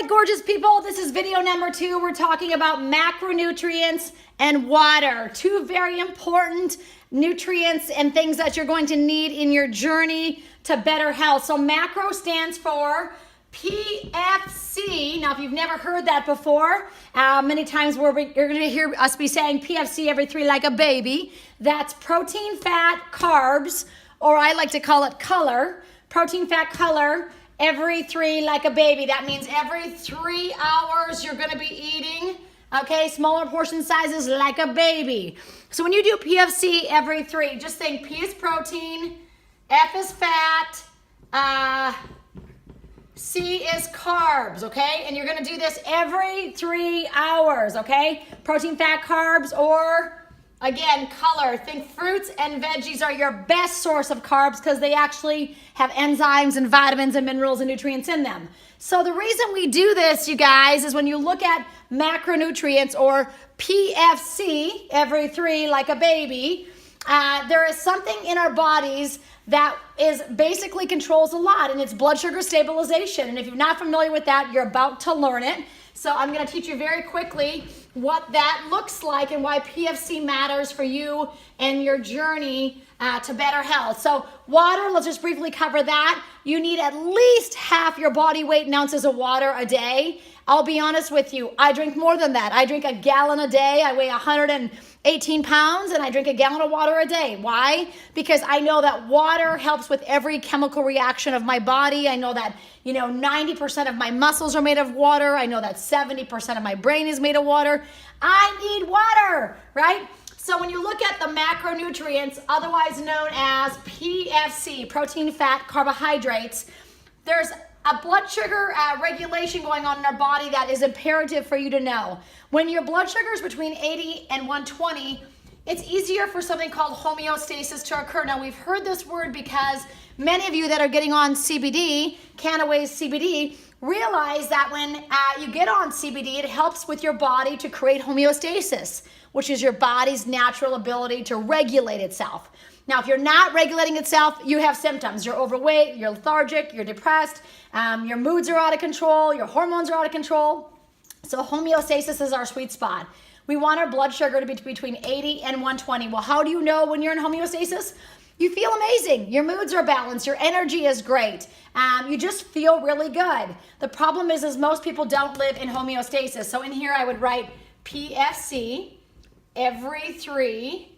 right, gorgeous people, this is video number 2. We're talking about macronutrients and water, 2 very important nutrients and things that you're going to need in your journey to better health. So macro stands for PFC. Now, if you've never heard that before, many times you're going to hear us be saying PFC every 3 like a baby. That's protein, fat, carbs, or I like to call it color. Protein, fat, color, every 3 like a baby. That means every 3 hours you're going to be eating, okay, smaller portion sizes like a baby. So when you do PFC every 3, just think P is protein, F is fat, C is carbs, okay? And you're going to do this every 3 hours, okay? Protein, fat, carbs, or again, color. Think fruits and veggies are your best source of carbs because they actually have enzymes and vitamins and minerals and nutrients in them. So the reason we do this, you guys, is when you look at macronutrients or PFC every 3 like a baby, there is something in our bodies that is basically controls a lot, and it's blood sugar stabilization. And if you're not familiar with that, you're about to learn it. So I'm going to teach you very quickly what that looks like and why PFC matters for you and your journey to better health. So water, let's just briefly cover that. You need at least half your body weight in ounces of water a day. I'll be honest with you, I drink more than that. I drink a gallon a day. I weigh 118 pounds and I drink a gallon of water a day. Why? Because I know that water helps with every chemical reaction of my body. I know that 90% of my muscles are made of water. I know that 70% of my brain is made of water. I need water, right? So when you look at the macronutrients, otherwise known as PFC, protein, fat, carbohydrates, there's a blood sugar regulation going on in our body that is imperative for you to know. When your blood sugar is between 80 and 120, it's easier for something called homeostasis to occur. Now, we've heard this word because many of you that are getting on CBD, Cannaway's CBD, realize that when you get on CBD, it helps with your body to create homeostasis, which is your body's natural ability to regulate itself. Now, if you're not regulating itself, you have symptoms. You're overweight, you're lethargic, you're depressed, your moods are out of control, your hormones are out of control. So homeostasis is our sweet spot. We want our blood sugar to be between 80 and 120. Well, how do you know when you're in homeostasis? You feel amazing. Your moods are balanced. Your energy is great. You just feel really good. The problem is most people don't live in homeostasis. So in here I would write PFC every 3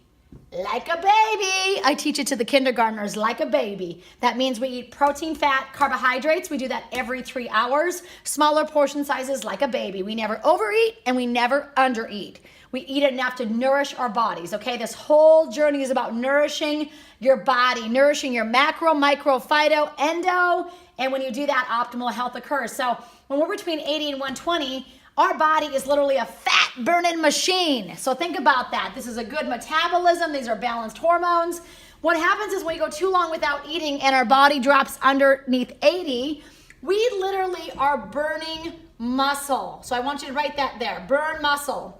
like a baby. I teach it to the kindergartners like a baby. That means we eat protein, fat, carbohydrates. We do that every 3 hours. Smaller portion sizes like a baby. We never overeat and we never undereat. We eat enough to nourish our bodies, okay? This whole journey is about nourishing your body, nourishing your macro, micro, phyto, endo, and when you do that, optimal health occurs. So when we're between 80 and 120, our body is literally a fat burning machine. So think about that. This is a good metabolism. These are balanced hormones. What happens is when you go too long without eating and our body drops underneath 80, we literally are burning muscle. So I want you to write that there, burn muscle.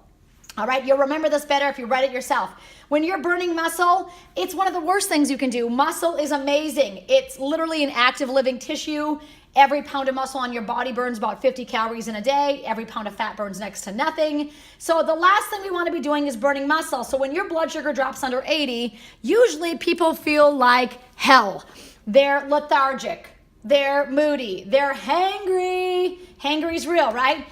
All right, you'll remember this better if you write it yourself. When you're burning muscle, it's one of the worst things you can do. Muscle is amazing. It's literally an active living tissue. Every pound of muscle on your body burns about 50 calories in a day. Every pound of fat burns next to nothing. So the last thing we want to be doing is burning muscle. So when your blood sugar drops under 80, usually people feel like hell. They're lethargic. They're moody. They're hangry. Hangry is real, right?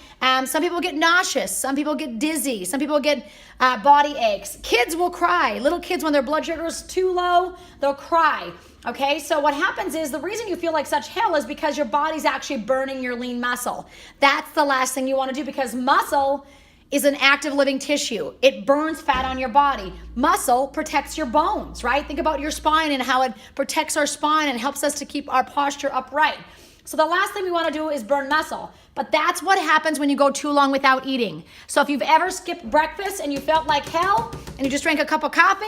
Some people get nauseous. Some people get dizzy. Some people get body aches. Kids will cry. Little kids, when their blood sugar is too low, they'll cry. Okay, so what happens is the reason you feel like such hell is because your body's actually burning your lean muscle. That's the last thing you want to do because muscle is an active living tissue. It burns fat on your body. Muscle protects your bones, right? Think about your spine and how it protects our spine and helps us to keep our posture upright. So the last thing we want to do is burn muscle. But that's what happens when you go too long without eating. So if you've ever skipped breakfast and you felt like hell and you just drank a cup of coffee,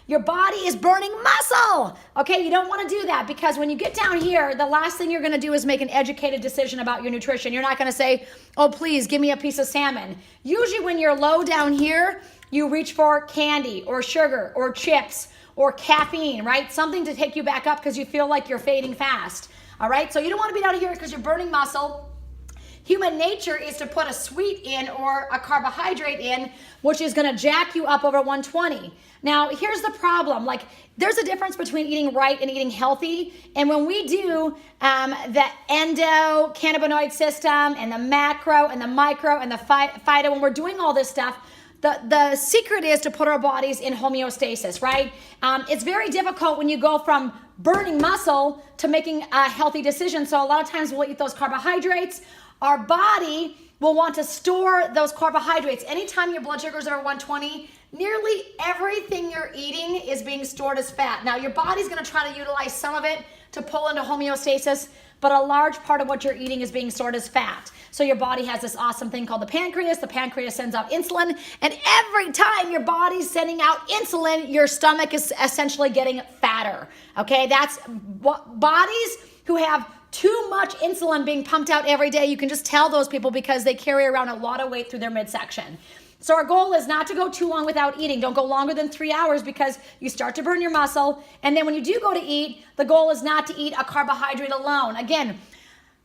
your body is burning muscle. Okay, you don't want to do that because when you get down here, the last thing you're going to do is make an educated decision about your nutrition. You're not going to say, oh, please give me a piece of salmon. Usually when you're low down here, you reach for candy or sugar or chips or caffeine, right? Something to take you back up because you feel like you're fading fast. All right, so you don't want to be down here because you're burning muscle. Human nature is to put a sweet in or a carbohydrate in, which is going to jack you up over 120. Now, here's the problem. Like, there's a difference between eating right and eating healthy. And when we do the endocannabinoid system and the macro and the micro and the phyto, when we're doing all this stuff, the secret is to put our bodies in homeostasis, right? It's very difficult when you go from burning muscle to making a healthy decision. So a lot of times we'll eat those carbohydrates. Our body will want to store those carbohydrates. Anytime your blood sugars are 120, nearly everything you're eating is being stored as fat. Now, your body's going to try to utilize some of it to pull into homeostasis, but a large part of what you're eating is being stored as fat. So your body has this awesome thing called the pancreas. The pancreas sends out insulin, and every time your body's sending out insulin, your stomach is essentially getting fatter. Okay, that's what bodies who have too much insulin being pumped out every day, you can just tell those people because they carry around a lot of weight through their midsection. So our goal is not to go too long without eating. Don't go longer than 3 hours because you start to burn your muscle. And then when you do go to eat, the goal is not to eat a carbohydrate alone. Again,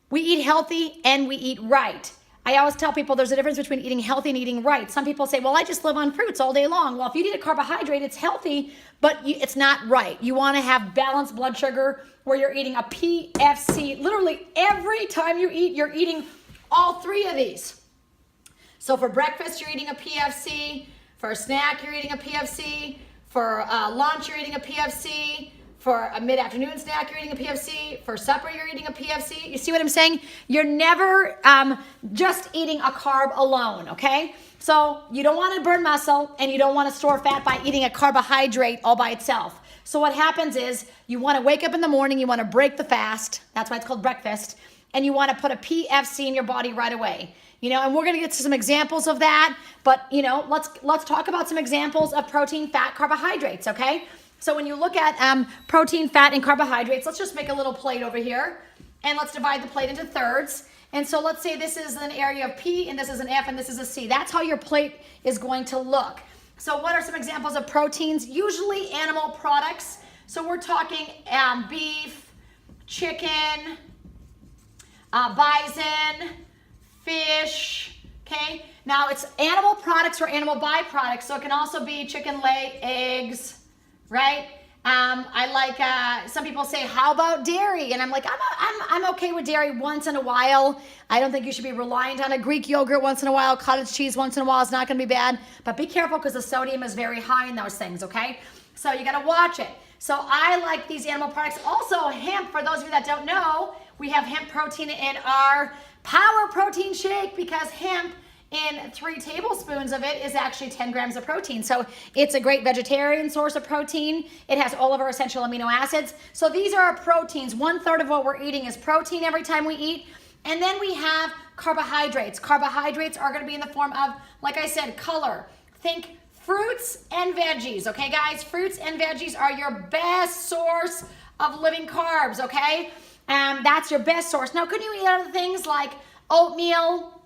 we eat healthy and we eat right. I always tell people there's a difference between eating healthy and eating right. Some people say, well, I just live on fruits all day long. Well, if you eat a carbohydrate, it's healthy, but it's not right. You want to have balanced blood sugar where you're eating a PFC. Literally every time you eat, you're eating all three of these. So for breakfast, you're eating a PFC. For a snack, you're eating a PFC. For lunch, you're eating a PFC. For a mid-afternoon snack, you're eating a PFC. For supper, you're eating a PFC. You see what I'm saying? You're never just eating a carb alone, okay? So you don't want to burn muscle and you don't want to store fat by eating a carbohydrate all by itself. So what happens is you want to wake up in the morning, you want to break the fast. That's why it's called breakfast. And you want to put a PFC in your body right away. You know, and we're going to get to some examples of that, but you know, let's talk about some examples of protein, fat, carbohydrates, okay? So when you look at protein, fat, and carbohydrates, let's just make a little plate over here, and let's divide the plate into thirds. And so let's say this is an area of P, and this is an F, and this is a C. That's how your plate is going to look. So what are some examples of proteins? Usually animal products. So we're talking beef, chicken, bison, fish, okay? Now it's animal products or animal byproducts, so it can also be chicken lay eggs, right? I like, some people say, how about dairy? And I'm like, I'm okay with dairy once in a while. I don't think you should be reliant on a Greek yogurt once in a while. Cottage cheese once in a while is not gonna be bad, but be careful because the sodium is very high in those things, okay? So you gotta watch it. So I like these animal products. Also hemp, for those of you that don't know, we have hemp protein in our Power Protein Shake because hemp in 3 tablespoons of it is actually 10 grams of protein. So it's a great vegetarian source of protein. It has all of our essential amino acids. So these are our proteins. 1/3 of what we're eating is protein every time we eat. And then we have carbohydrates. Carbohydrates are going to be in the form of, like I said, color. Think fruits and veggies, okay guys? Fruits and veggies are your best source of living carbs, okay? That's your best source. Now, could you eat other things like oatmeal?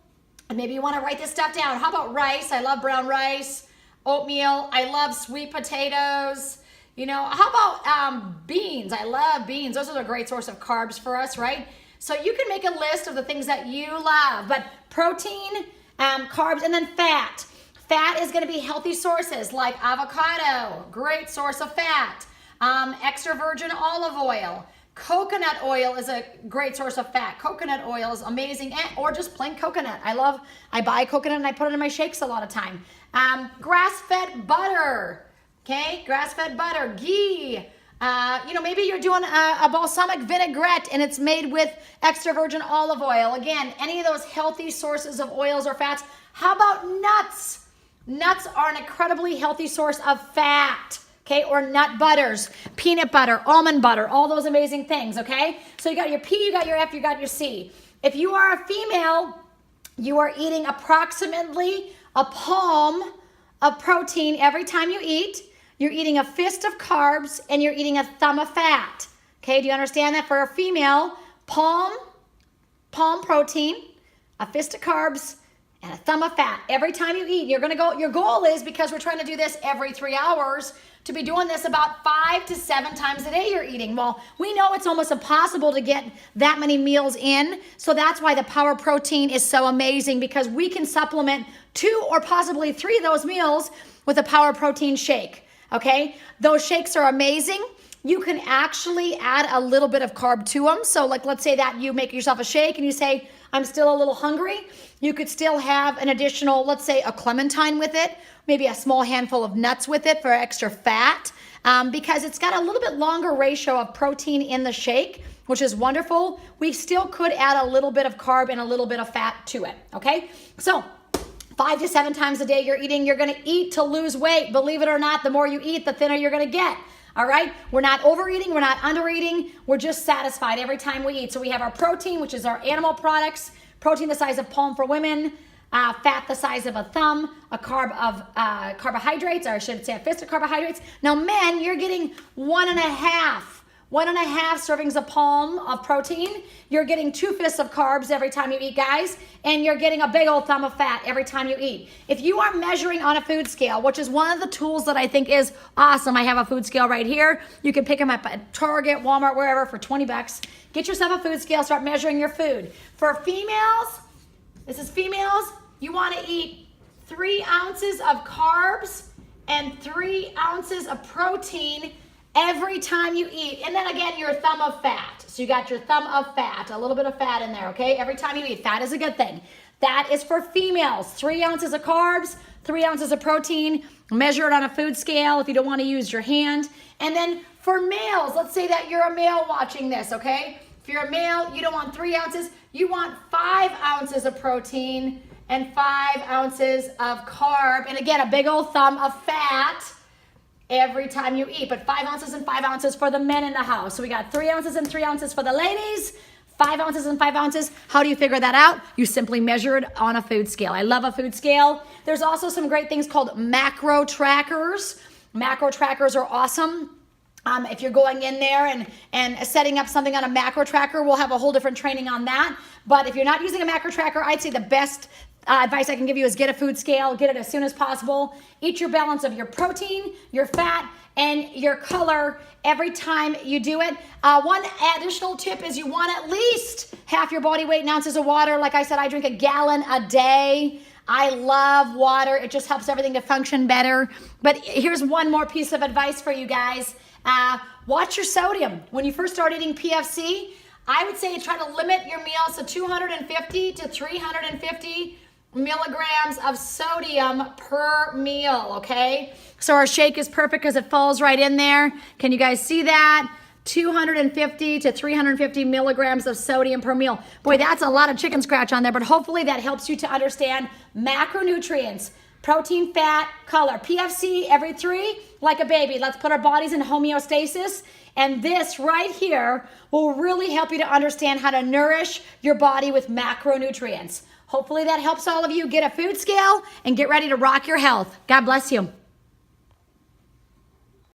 And maybe you want to write this stuff down. How about rice? I love brown rice. Oatmeal. I love sweet potatoes. You know, how about beans? I love beans. Those are a great source of carbs for us, right? So you can make a list of the things that you love. But protein, carbs, and then fat. Fat is going to be healthy sources like avocado, great source of fat. Extra virgin olive oil. Coconut oil is a great source of fat. Coconut oil is amazing, or just plain coconut. I buy coconut and I put it in my shakes a lot of time. Grass-fed butter, okay? Grass-fed butter, ghee. You know, maybe you're doing a balsamic vinaigrette and it's made with extra virgin olive oil. Again, any of those healthy sources of oils or fats. How about nuts? Nuts are an incredibly healthy source of fat. Okay, or nut butters, peanut butter, almond butter, all those amazing things, okay? So you got your P, you got your F, you got your C. If you are a female, you are eating approximately a palm of protein every time you eat. You're eating a fist of carbs and you're eating a thumb of fat. Okay, do you understand that? For a female, palm protein, a fist of carbs, and a thumb of fat every time you eat. You're gonna go, your goal is, because we're trying to do this every 3 hours, to be doing this about 5 to 7 times a day you're eating. Well, we know it's almost impossible to get that many meals in, so that's why the Power Protein is so amazing, because we can supplement 2 or possibly 3 of those meals with a Power Protein shake, okay? Those shakes are amazing. You can actually add a little bit of carb to them. So like, let's say that you make yourself a shake and you say, I'm still a little hungry. You could still have an additional, let's say a clementine with it, maybe a small handful of nuts with it for extra fat, because it's got a little bit longer ratio of protein in the shake, which is wonderful. We still could add a little bit of carb and a little bit of fat to it, okay? So 5 to 7 times a day you're eating. You're gonna eat to lose weight. Believe it or not, the more you eat, the thinner you're gonna get. All right, we're not overeating, we're not undereating, we're just satisfied every time we eat. So we have our protein, which is our animal products, protein the size of palm for women, fat the size of a thumb, a carb of carbohydrates, or I should say a fist of carbohydrates. Now men, you're getting 1.5 servings of palm of protein. You're getting 2 fists of carbs every time you eat, guys, and you're getting a big old thumb of fat every time you eat. If you are measuring on a food scale, which is one of the tools that I think is awesome, I have a food scale right here. You can pick them up at Target, Walmart, wherever for 20 bucks. Get yourself a food scale, start measuring your food. For females, this is females, you want to eat 3 ounces of carbs and 3 ounces of protein every time you eat. And then again, your thumb of fat. So you got your thumb of fat, a little bit of fat in there, okay? Every time you eat. Fat is a good thing. That is for females. 3 ounces of carbs, 3 ounces of protein. Measure it on a food scale if you don't want to use your hand. And then for males, let's say that you're a male watching this, okay? If you're a male, you don't want 3 ounces. You want 5 ounces of protein and 5 ounces of carb. And again, a big old thumb of fat every time you eat, but 5 ounces and 5 ounces for the men in the house. So we got 3 ounces and 3 ounces for the ladies, 5 ounces and 5 ounces. How do you figure that out? You simply measure it on a food scale. I love a food scale. There's also some great things called macro trackers. Macro trackers are awesome. If you're going in there and setting up something on a macro tracker, we'll have a whole different training on that. But if you're not using a macro tracker, I'd say the best advice I can give you is get a food scale, get it as soon as possible. Eat your balance of your protein, your fat, and your color every time you do it. One additional tip is you want at least half your body weight in ounces of water. Like I said, I drink 1 gallon a day. I love water. It just helps everything to function better. But here's one more piece of advice for you guys. Watch your sodium. When you first start eating PFC, I would say try to limit your meals to 250 to 350 milligrams of sodium per meal, okay? So our shake is perfect because it falls right in there. Can you guys see that? 250 to 350 milligrams of sodium per meal. Boy, that's a lot of chicken scratch on there, but hopefully that helps you to understand macronutrients, protein, fat, color. PFC every 3, like a baby. Let's put our bodies in homeostasis. And this right here will really help you to understand how to nourish your body with macronutrients. Hopefully that helps all of you get a food scale and get ready to rock your health. God bless you.